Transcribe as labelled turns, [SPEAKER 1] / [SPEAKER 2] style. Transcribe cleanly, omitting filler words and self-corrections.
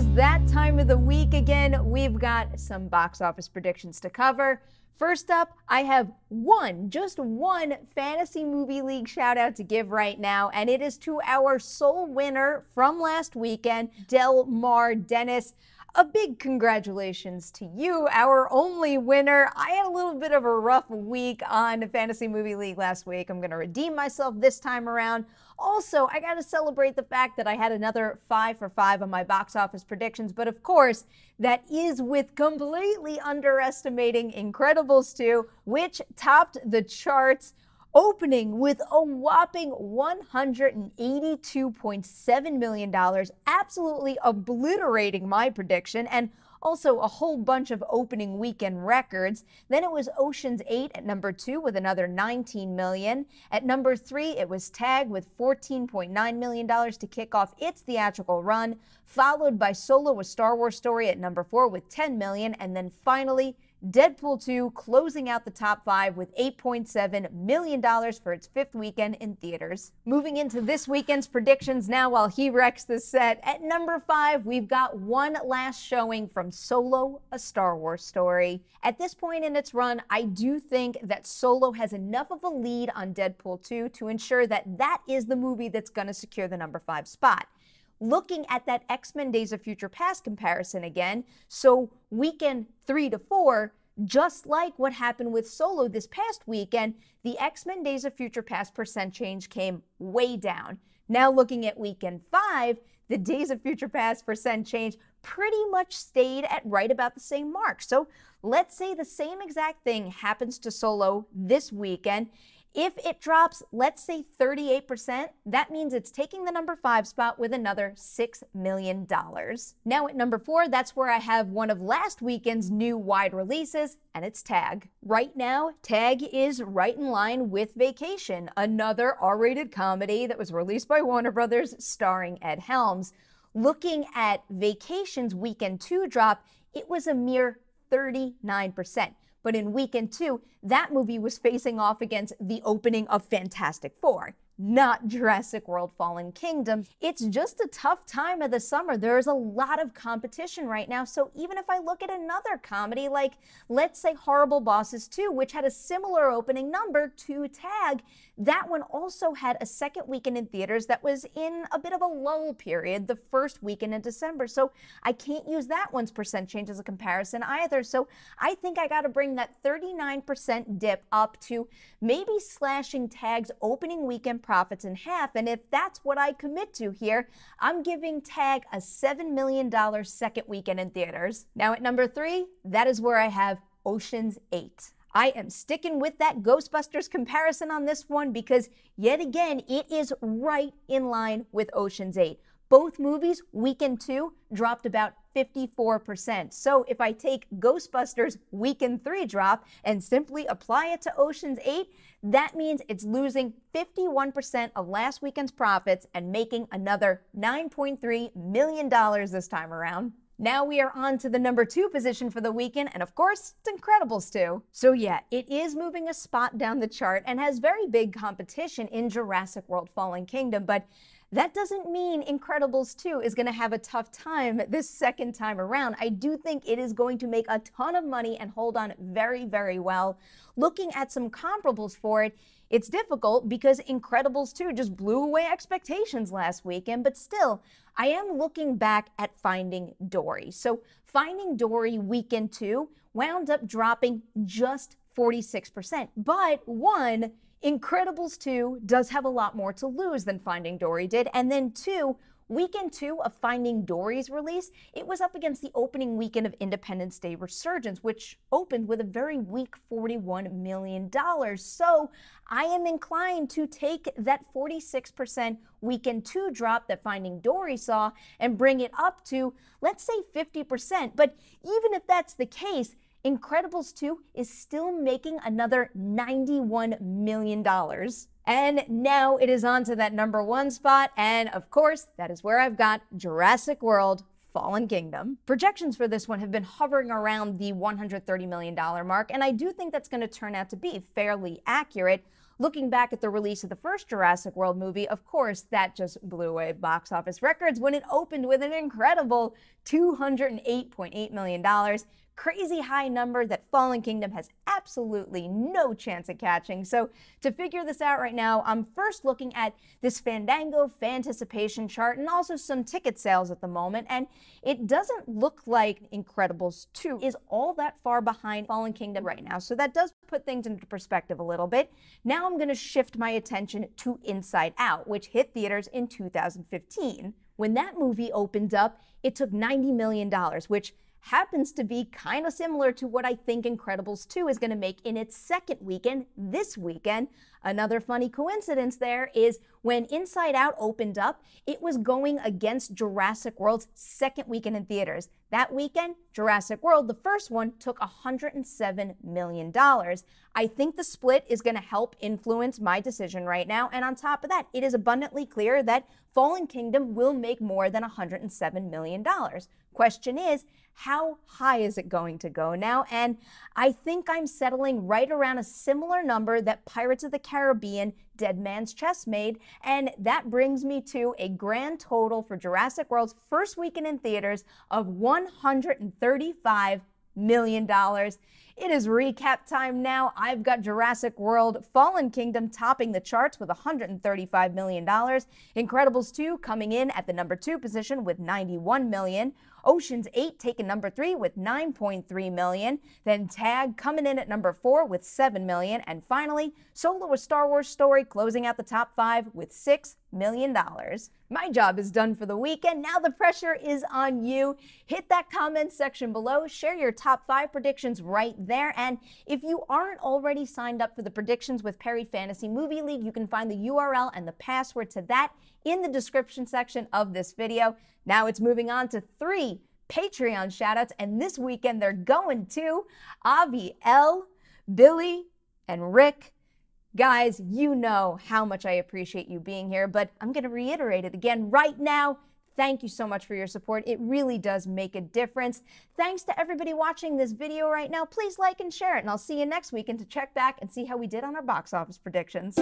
[SPEAKER 1] is that time of the week again. We've got some box office predictions to cover. First up, I have just one Fantasy Movie League shout out to give right now, and it is to our sole winner from last weekend, Del Mar Dennis. A big congratulations to you, our only winner. I had a little bit of a rough week on Fantasy Movie League last week. I'm going to redeem myself this time around. Also, I got to celebrate the fact that I had another 5 for 5 on my box office predictions, but of course, that is with completely underestimating Incredibles 2, which topped the charts, opening with a whopping $182.7 million, absolutely obliterating my prediction, and also a whole bunch of opening weekend records. Then it was Ocean's 8 at number 2 with another $19 million. At number 3, it was Tag with $14.9 million to kick off its theatrical run, followed by Solo: A Star Wars Story at number 4 with $10 million, and then finally Deadpool 2 closing out the top 5 with $8.7 million for its 5th weekend in theaters. Moving into this weekend's predictions now while he wrecks the set. At number 5, we've got one last showing from Solo: A Star Wars Story. At this point in its run, I do think that Solo has enough of a lead on Deadpool 2 to ensure that that is the movie that's going to secure the number 5 spot. Looking at that X-Men Days of Future Past comparison again, so weekend 3 to 4, just like what happened with Solo this past weekend, the X-Men Days of Future Past percent change came way down. Now looking at weekend 5, the Days of Future Past percent change pretty much stayed at right about the same mark. So let's say the same exact thing happens to Solo this weekend. If it drops, let's say 38%, that means it's taking the number 5 spot with another $6 million. Now at number 4, that's where I have one of last weekend's new wide releases, and it's Tag. Right now, Tag is right in line with Vacation, another R-rated comedy that was released by Warner Brothers starring Ed Helms. Looking at Vacation's weekend 2 drop, it was a mere 39%. But in weekend 2, that movie was facing off against the opening of Fantastic Four, not Jurassic World: Fallen Kingdom. It's just a tough time of the summer. There's a lot of competition right now, so even if I look at another comedy like, let's say, Horrible Bosses 2, which had a similar opening number to Tag, that one also had a second weekend in theaters that was in a bit of a lull period, the first weekend in December, so I can't use that one's percent change as a comparison either, so I think I gotta bring that 39% dip up to maybe slashing Tag's opening weekend profits in half, and if that's what I commit to here, I'm giving Tag a $7 million second weekend in theaters. Now at number 3, that is where I have Ocean's 8. I am sticking with that Ghostbusters comparison on this one because, yet again, it is right in line with Ocean's 8. Both movies, weekend 2, dropped about 54%. So if I take Ghostbusters' weekend 3 drop and simply apply it to Ocean's 8, that means it's losing 51% of last weekend's profits and making another $9.3 million this time around. Now we are on to the number 2 position for the weekend, and of course, it's Incredibles 2. So yeah, it is moving a spot down the chart and has very big competition in Jurassic World: Fallen Kingdom, but that doesn't mean Incredibles 2 is going to have a tough time this second time around. I do think it is going to make a ton of money and hold on very, very well. Looking at some comparables for it, it's difficult because Incredibles 2 just blew away expectations last weekend, but still, I am looking back at Finding Dory. So Finding Dory weekend 2 wound up dropping just 46%, but one, Incredibles 2 does have a lot more to lose than Finding Dory did, and then 2, weekend 2 of Finding Dory's release, it was up against the opening weekend of Independence Day Resurgence, which opened with a very weak $41 million. So I am inclined to take that 46% weekend 2 drop that Finding Dory saw and bring it up to, let's say, 50%. But even if that's the case, Incredibles 2 is still making another $91 million. And now it is on to that number 1 spot, and of course, that is where I've got Jurassic World: Fallen Kingdom. Projections for this one have been hovering around the $130 million mark, and I do think that's going to turn out to be fairly accurate. Looking back at the release of the first Jurassic World movie, of course, that just blew away box office records when it opened with an incredible $208.8 million. Crazy high number that Fallen Kingdom has absolutely no chance of catching. So to figure this out right now, I'm first looking at this Fandango Fanticipation chart and also some ticket sales at the moment, and it doesn't look like Incredibles 2 is all that far behind Fallen Kingdom right now, so that does put things into perspective a little bit. Now I'm going to shift my attention to Inside Out, which hit theaters in 2015. When that movie opened up, it took $90 million, which happens to be kind of similar to what I think Incredibles 2 is going to make in its second weekend this weekend. Another funny coincidence there is when Inside Out opened up, it was going against Jurassic World's second weekend in theaters. That weekend, Jurassic World, the first one, took $107 million. I think the split is going to help influence my decision right now, and on top of that, it is abundantly clear that Fallen Kingdom will make more than $107 million. Question is, how high is it going to go now? And I think I'm settling right around a similar number that Pirates of the Caribbean Dead Man's Chest made, and that brings me to a grand total for Jurassic World's first weekend in theaters of $135 million. It is recap time now. I've got Jurassic World Fallen Kingdom topping the charts with $135 million. Incredibles 2 coming in at the number 2 position with $91 million. Ocean's 8 taking number 3 with $9.3 million. Then Tag coming in at number 4 with $7 million. And finally, Solo: A Star Wars Story closing out the top 5 with $6 million. My job is done for the weekend. Now the pressure is on you. Hit that comment section below. Share your top 5 predictions right there. And if you aren't already signed up for the Predictions with Perri Fantasy Movie League, you can find the URL and the password to that in the description section of this video. Now it's moving on to 3 Patreon shoutouts, and this weekend they're going to Avi L, Billy, and Rick. Guys, you know how much I appreciate you being here, but I'm going to reiterate it again right now. Thank you so much for your support. It really does make a difference. Thanks to everybody watching this video right now. Please like and share it, and I'll see you next weekend to check back and see how we did on our box office predictions.